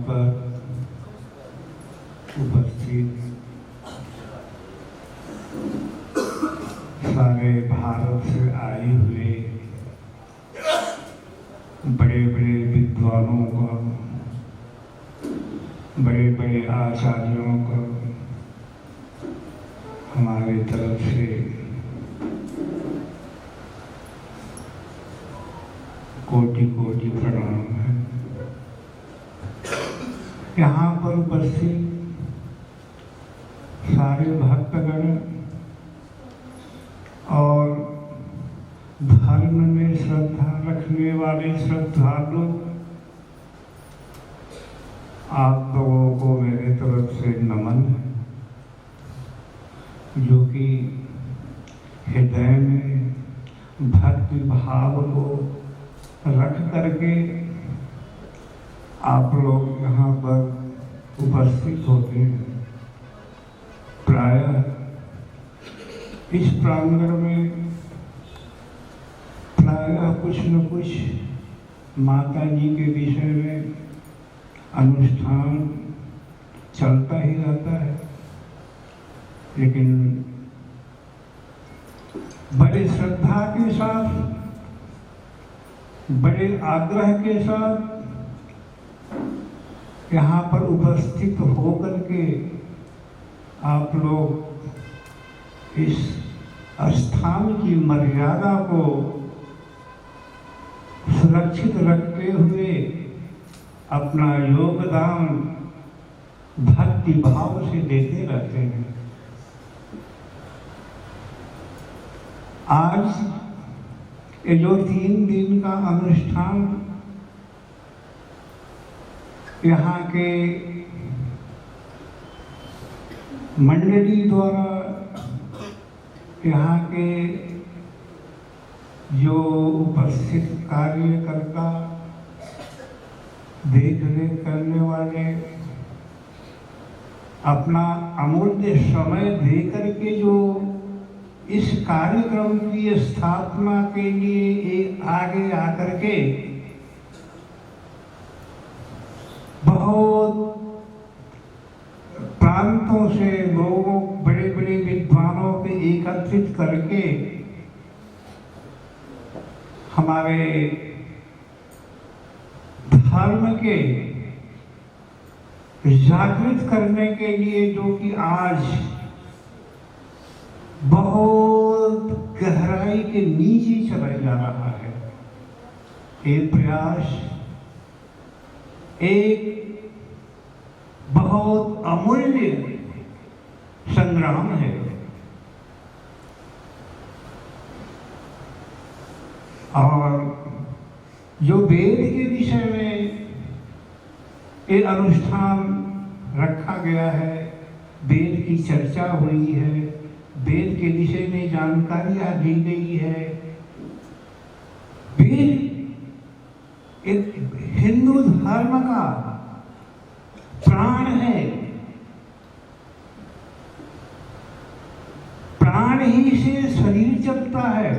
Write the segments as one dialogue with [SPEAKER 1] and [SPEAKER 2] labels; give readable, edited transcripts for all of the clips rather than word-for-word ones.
[SPEAKER 1] पर उपस्थित सारे भारत से आए हुए बड़े बड़े विद्वानों को, बड़े बड़े आचार्यों को हमारी तरफ से कोटि कोटि प्रणाम है। यहाँ पर उपस्थित सारे भक्तगण और धर्म में श्रद्धा रखने वाले श्रद्धालु, आप लोगों को मेरे तरफ से नमन है, जो कि हृदय में भक्ति भाव को रख करके आप लोग यहाँ पर उपस्थित होते हैं। प्रायः इस प्रांगण में प्रायः कुछ न कुछ माता जी के विषय में अनुष्ठान चलता ही रहता है, लेकिन बड़े श्रद्धा के साथ, बड़े आग्रह के साथ यहाँ पर उपस्थित होकर के आप लोग इस स्थान की मर्यादा को सुरक्षित रखते हुए अपना योगदान भक्ति भाव से देते रहते हैं। आज ये जो 3 दिन का अनुष्ठान यहाँ के मंडली द्वारा, यहाँ के जो उपस्थित कार्यकर्ता, देखरेख करने वाले, अपना अमूल्य समय देकर के जो इस कार्यक्रम की स्थापना के लिए एक आगे आकर के बहुत प्रांतों से लोगों, बड़े बड़े विद्वानों को एकत्रित करके हमारे धर्म के जागृत करने के लिए, जो कि आज बहुत गहराई के नीचे चला जा रहा है, एक प्रयास, एक बहुत अमूल्य संग्राम है। और जो वेद के विषय में ये अनुष्ठान रखा गया है, वेद की चर्चा हुई है, वेद के विषय में जानकारियां दी गई है। वेद एक हिंदू धर्म का प्राण है, प्राण ही से शरीर चलता है।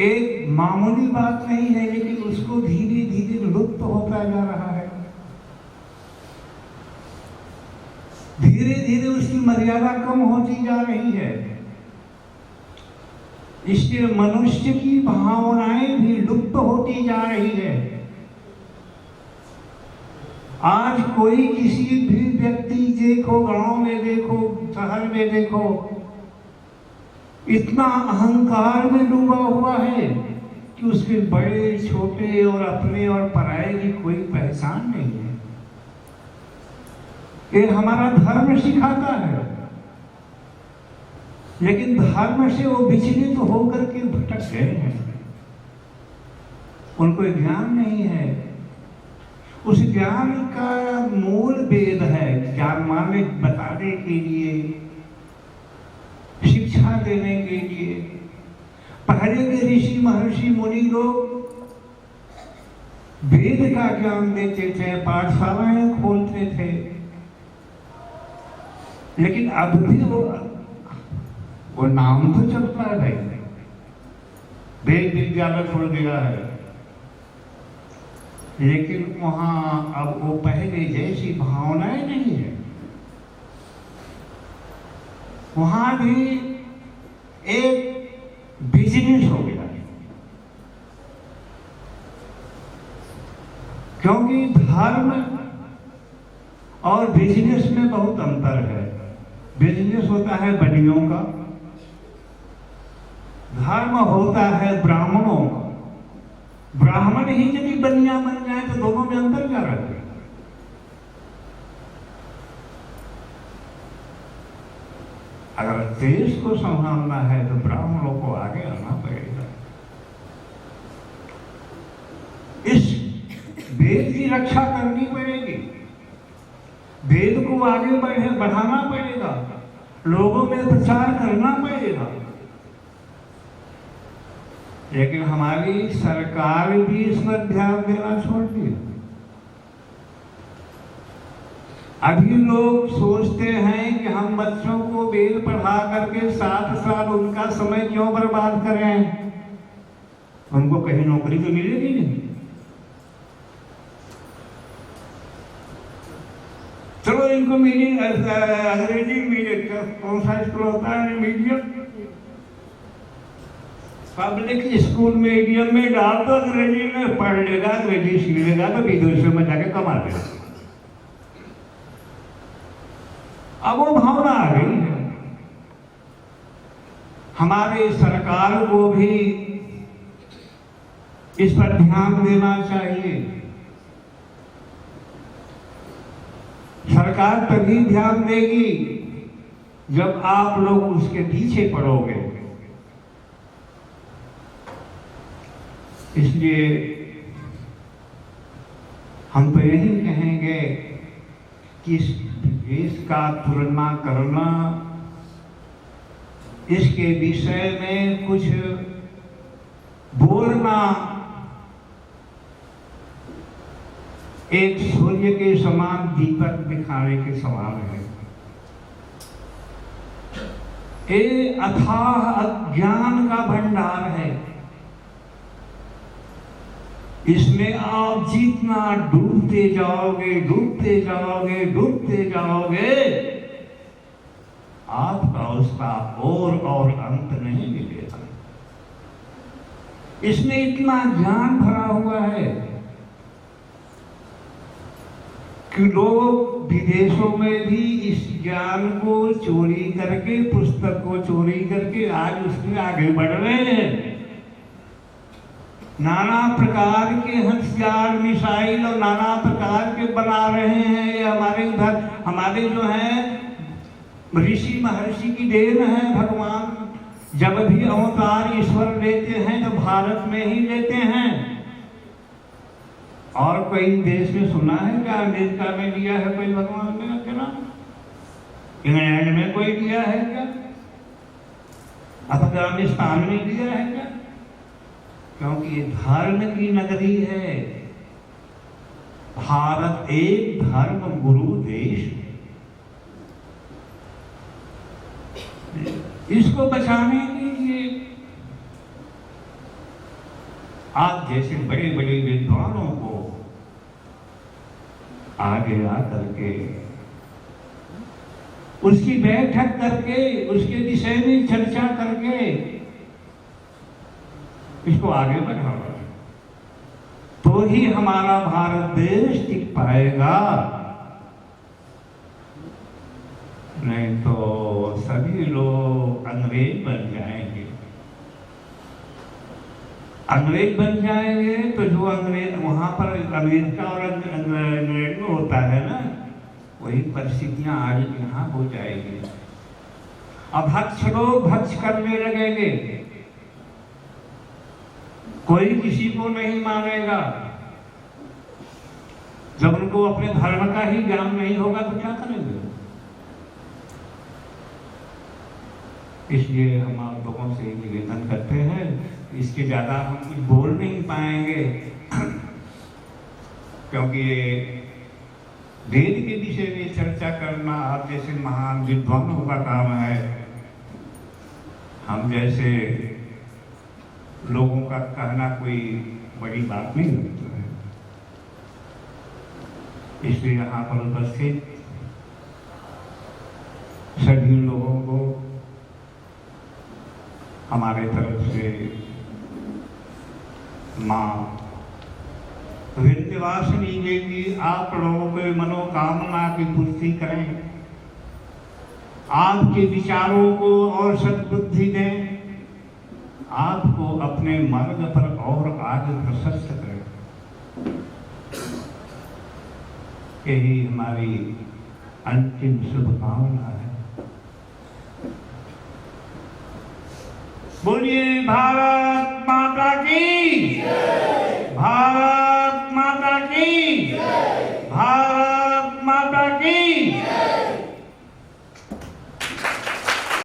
[SPEAKER 1] एक मामूली बात नहीं है, लेकिन उसको धीरे धीरे लुप्त होता जा रहा है, धीरे धीरे उसकी मर्यादा कम होती जा रही है। इससे मनुष्य की भावनाएं भी लुप्त होती जा रही है। आज कोई किसी भी व्यक्ति देखो, गांव में देखो, शहर में देखो, इतना अहंकार में डूबा हुआ है कि उसके बड़े छोटे और अपने और पराये की कोई पहचान नहीं है। ये हमारा धर्म सिखाता है, लेकिन धर्म से वो विचलित होकर के भटक गए हैं। उनको ज्ञान नहीं है। उस ज्ञान का मूल वेद है, ज्ञान माने बताने के लिए, शिक्षा देने के लिए। पहले के ऋषि महर्षि मुनि लोग वेद का ज्ञान देते थे, पाठशालाएं खोलते थे, लेकिन अब भी वो नाम तो चलता है भाई, वेद विद्यालय खोल दिया है। लेकिन वहां अब वो पहले जैसी भावनाएं नहीं है। वहां भी एक बिजनेस हो गया है, क्योंकि धर्म और बिजनेस में बहुत अंतर है। बिजनेस होता है बनियों का, धर्म होता है ब्राह्मणों का। ब्राह्मण ही यदि बनिया बन जाए तो दोनों में अंतर क्या रहता है? अगर देश को संभालना है तो ब्राह्मणों को आगे आना पड़ेगा। इस वेद की रक्षा करनी पड़ेगी, वेद को आगे बढ़ाना पड़ेगा, लोगों में प्रचार करना पड़ेगा। लेकिन हमारी सरकार भी इस पर ध्यान देना छोड़ दी। अभी लोग सोचते हैं कि हम बच्चों को वेद पढ़ा करके 7 साल उनका समय क्यों बर्बाद करें, उनको कहीं नौकरी तो मिलेगी नहीं। चलो इनको मीडियम अंग्रेजी मीडियम, कौन सा स्कूल होता है मीडियम, पब्लिक स्कूल मीडियम में डाल दो, अंग्रेजी में पढ़ लेगा, अंग्रेजी सीख लेगा तो विदेशों में जाके कमा लेगा। अब वो भावना आ गई है। हमारे सरकार को भी इस पर ध्यान देना चाहिए। सरकार तभी ध्यान देगी जब आप लोग उसके पीछे पड़ोगे। इसलिए हम तो यही कहेंगे कि इस देश का तुलना करना, इसके विषय में कुछ बोलना एक सूर्य के समान दीपक दिखाने के समान है। ये अथाह अज्ञान का भंडार है। इसमें आप जितना डूबते जाओगे, डूबते जाओगे, डूबते जाओगे, आपका उसका और अंत नहीं मिलेगा। इसमें इतना ज्ञान भरा हुआ है कि लोग विदेशों में भी इस ज्ञान को चोरी करके, पुस्तक को चोरी करके आज उसमें आगे बढ़ रहे हैं। नाना प्रकार के हथियार, मिसाइल और नाना प्रकार के बना रहे हैं। ये हमारे उधर हमारे जो हैं ऋषि महर्षि की देन है। भगवान जब भी अवतार ईश्वर लेते हैं तो भारत में ही लेते हैं। और कोई देश में सुना है क्या? अमेरिका में लिया है कोई भगवान ने क्या नाम? इंग्लैंड में कोई लिया है क्या? अफगानिस्तान में लिया है क्या? क्योंकि ये धर्म की नगरी है। भारत एक धर्म गुरु देश है। इसको बचाने के लिए आप जैसे बड़े बड़े विद्वानों को आगे आकर के उसकी बैठक करके, उसके विषय में चर्चा करके इसको आगे बढ़ाना, तो ही हमारा भारत देश टिक पाएगा। नहीं तो सभी लोग अंग्रेज बन जाएंगे। अंग्रेज बन जाएंगे तो जो अंग्रेज वहां पर अमेरिका और इंग्लैंड में होता है ना, वही परिस्थितियां आज यहाँ हो जाएगी। अब भक्ष लोग भक्ष करने लगेंगे, कोई किसी को नहीं मानेगा। जब उनको अपने धर्म का ही ज्ञान नहीं होगा तो क्या करेंगे? इसलिए हम आप लोगों से निवेदन करते हैं, इसके ज्यादा हम कुछ बोल नहीं पाएंगे क्योंकि वेद के विषय में चर्चा करना आप जैसे महान विद्वानों का काम है। हम जैसे लोगों का कहना कोई बड़ी बात नहीं होती है। इसलिए यहाँ पर उपस्थित सभी लोगों को हमारे तरफ से माँ विंध्यवासिनी देवी आप लोगों के मनोकामना की पूर्ति करें, आपके विचारों को और सद्बुद्धि दें, आपको अपने मार्ग पर और आगे प्रशस्त करें। यही हमारी अंतिम शुभकामना है। बोलिए भारत माता की, भारत माता की, भारत माता की।